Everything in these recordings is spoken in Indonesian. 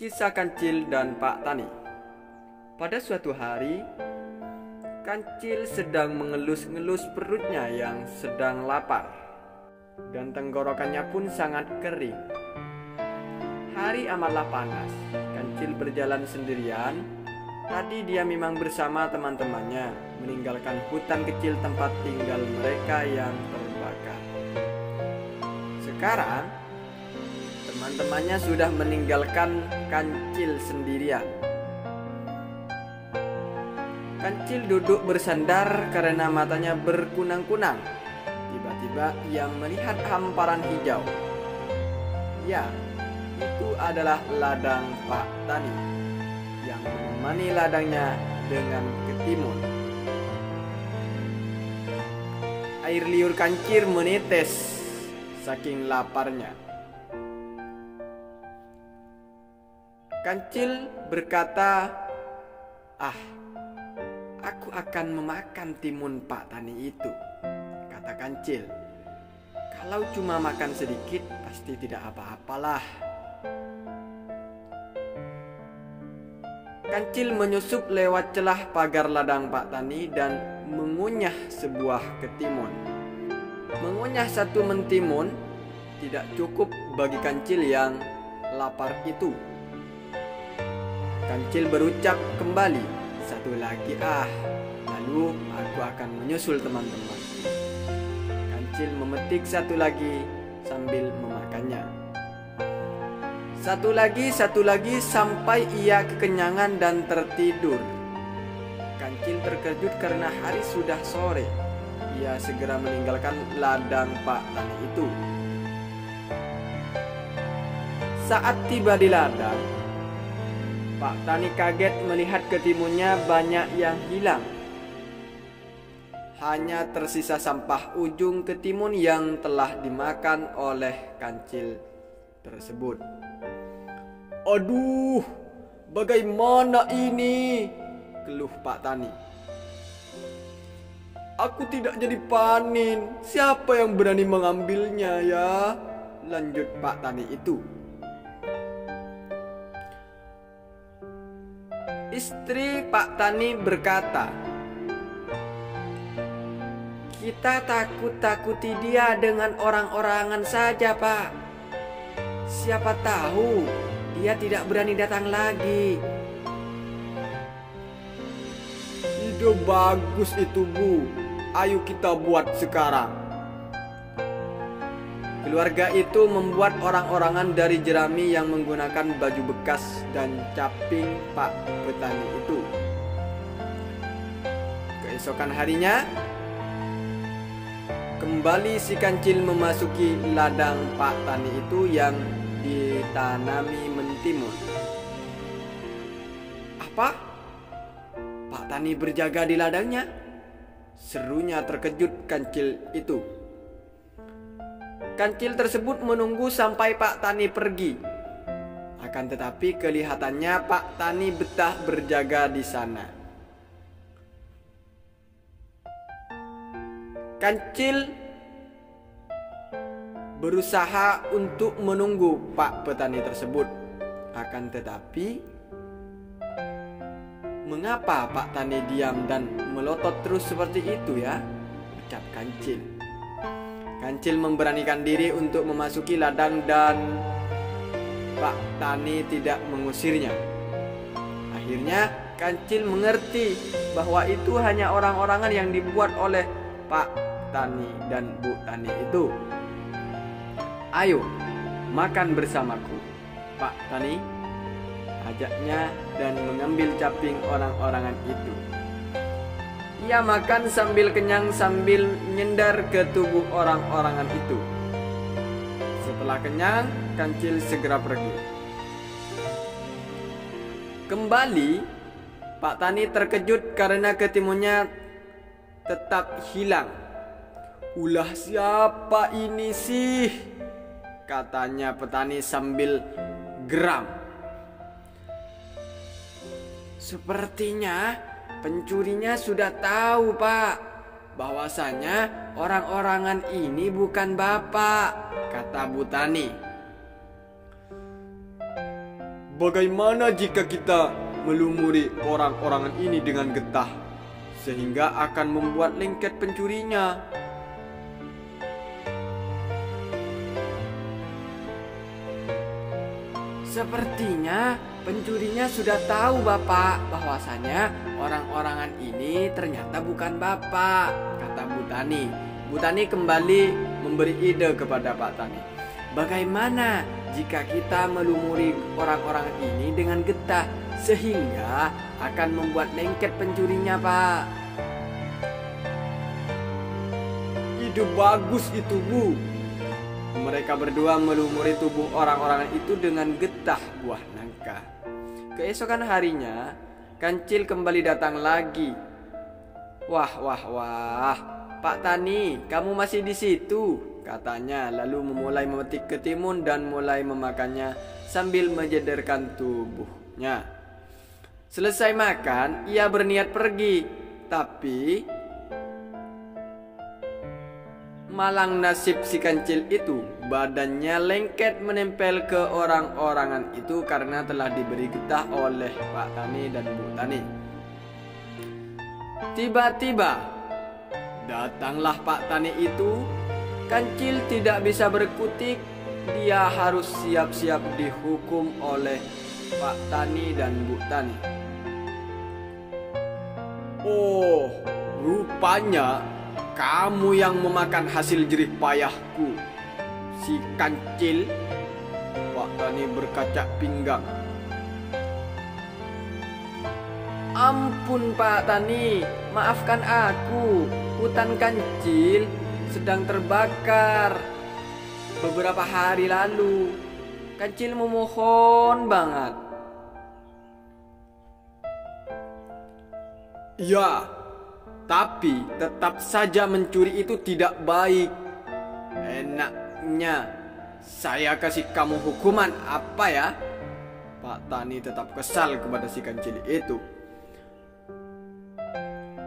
Kisah Kancil dan Pak Tani. Pada suatu hari, Kancil sedang mengelus-ngelus perutnya yang sedang lapar, dan tenggorokannya pun sangat kering. Hari amatlah panas. Kancil berjalan sendirian. Tadi dia memang bersama teman-temannya meninggalkan hutan kecil tempat tinggal mereka yang terbakar. Sekarang teman-temannya sudah meninggalkan Kancil sendirian. Kancil duduk bersandar karena matanya berkunang-kunang. Tiba-tiba ia melihat hamparan hijau. Ya, itu adalah ladang Pak Tani yang menemani ladangnya dengan ketimun. Air liur Kancil menetes saking laparnya. Kancil berkata, aku akan memakan timun Pak Tani itu," kata Kancil. "Kalau cuma makan sedikit, pasti tidak apa-apalah." Kancil menyusup lewat celah pagar ladang Pak Tani dan mengunyah sebuah ketimun. Mengunyah satu mentimun tidak cukup bagi Kancil yang lapar itu. Kancil berucap kembali, "Satu lagi lalu aku akan menyusul teman-teman." Kancil memetik satu lagi sambil memakannya. Satu lagi sampai ia kekenyangan dan tertidur. Kancil terkejut karena hari sudah sore. Ia segera meninggalkan ladang Pak Tani itu. Saat tiba di ladang, Pak Tani kaget melihat ketimunnya banyak yang hilang. Hanya tersisa sampah ujung ketimun yang telah dimakan oleh Kancil tersebut. "Aduh, bagaimana ini?" keluh Pak Tani. "Aku tidak jadi panen. Siapa yang berani mengambilnya ya?" lanjut Pak Tani itu. Istri Pak Tani berkata, "Kita takut-takuti dia dengan orang-orangan saja, Pak. Siapa tahu dia tidak berani datang lagi." "Ide bagus itu, Bu. Ayo kita buat sekarang." Keluarga itu membuat orang-orangan dari jerami yang menggunakan baju bekas dan caping Pak Petani itu. Keesokan harinya, kembali si Kancil memasuki ladang Pak Tani itu yang ditanami mentimun. "Apa? Pak Tani berjaga di ladangnya?" serunya terkejut Kancil itu. Kancil tersebut menunggu sampai Pak Tani pergi. Akan tetapi kelihatannya Pak Tani betah berjaga di sana. Kancil berusaha untuk menunggu Pak Petani tersebut. Akan tetapi, mengapa Pak Tani diam dan melotot terus seperti itu ya? Ucap Kancil. Kancil memberanikan diri untuk memasuki ladang dan Pak Tani tidak mengusirnya. Akhirnya Kancil mengerti bahwa itu hanya orang-orangan yang dibuat oleh Pak Tani dan Bu Tani itu. "Ayo, makan bersamaku, Pak Tani," ajaknya dan mengambil caping orang-orangan itu. Ia makan sambil kenyang sambil nyendar ke tubuh orang-orangan itu. Setelah kenyang, Kancil segera pergi. Kembali, Pak Tani terkejut karena ketimunnya tetap hilang. "Ulah siapa ini sih?" katanya petani sambil geram. "Sepertinya pencurinya sudah tahu, Pak, bahwasanya orang-orangan ini bukan Bapak," kata Bu Tani. Bagaimana jika kita melumuri orang-orangan ini dengan getah, sehingga akan membuat lengket pencurinya? Sepertinya pencurinya sudah tahu Bapak bahwasanya orang-orangan ini ternyata bukan Bapak, kata Bu Tani. Bu Tani kembali memberi ide kepada Pak Tani. Bagaimana jika kita melumuri orang-orangan ini dengan getah sehingga akan membuat lengket pencurinya, Pak? Ide bagus itu, Bu. Mereka berdua melumuri tubuh orang-orang itu dengan getah buah nangka. Keesokan harinya, Kancil kembali datang lagi. Wah, Pak Tani, kamu masih di situ, katanya, lalu memulai memetik ketimun dan mulai memakannya sambil menjederkan tubuhnya. Selesai makan, ia berniat pergi, tapi malang nasib si Kancil itu, badannya lengket menempel ke orang-orangan itu karena telah diberi getah oleh Pak Tani dan Bu Tani. Tiba-tiba datanglah Pak Tani itu. Kancil tidak bisa berkutik, dia harus siap-siap dihukum oleh Pak Tani dan Bu Tani. Oh, rupanya kamu yang memakan hasil jerih payahku, si Kancil. Pak Tani berkacak pinggang. Ampun Pak Tani, maafkan aku. Hutan Kancil sedang terbakar beberapa hari lalu. Kancil memohon banget. Ya, tapi tetap saja mencuri itu tidak baik. Enaknya saya kasih kamu hukuman apa ya? Pak Tani tetap kesal kepada si Kancil itu.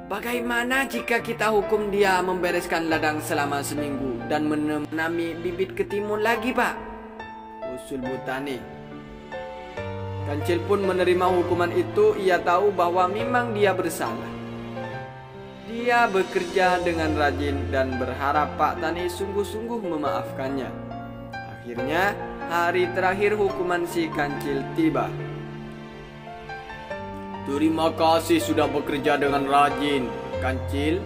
Bagaimana jika kita hukum dia membereskan ladang selama seminggu dan menanami bibit ketimun lagi, Pak? Usul Bu Tani. Kancil pun menerima hukuman itu. Ia tahu bahwa memang dia bersalah. Dia bekerja dengan rajin dan berharap Pak Tani sungguh-sungguh memaafkannya. Akhirnya hari terakhir hukuman si Kancil tiba. Terima kasih sudah bekerja dengan rajin, Kancil.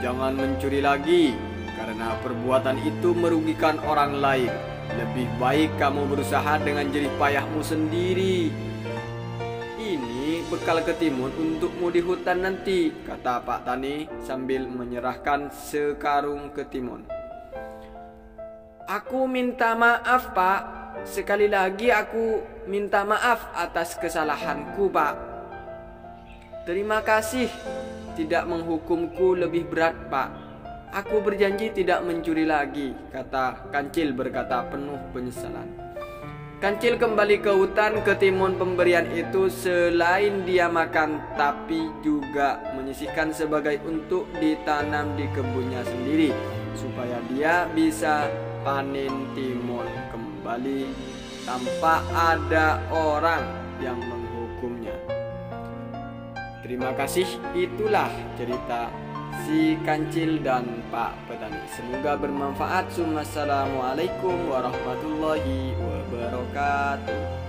Jangan mencuri lagi, karena perbuatan itu merugikan orang lain. Lebih baik kamu berusaha dengan jerih payahmu sendiri. Ini bekal ketimun untukmu di hutan nanti, kata Pak Tani sambil menyerahkan sekarung ketimun. Aku minta maaf, Pak. Sekali lagi aku minta maaf atas kesalahanku, Pak. Terima kasih tidak menghukumku lebih berat, Pak. Aku berjanji tidak mencuri lagi, kata Kancil berkata penuh penyesalan. Kancil kembali ke hutan ketimun pemberian itu selain dia makan, tapi juga menyisihkan sebagai untuk ditanam di kebunnya sendiri, supaya dia bisa panen timun kembali tanpa ada orang yang menghukumnya. Terima kasih, itulah cerita si Kancil dan Pak Petani. Semoga bermanfaat. Assalamualaikum warahmatullahi wabarakatuh.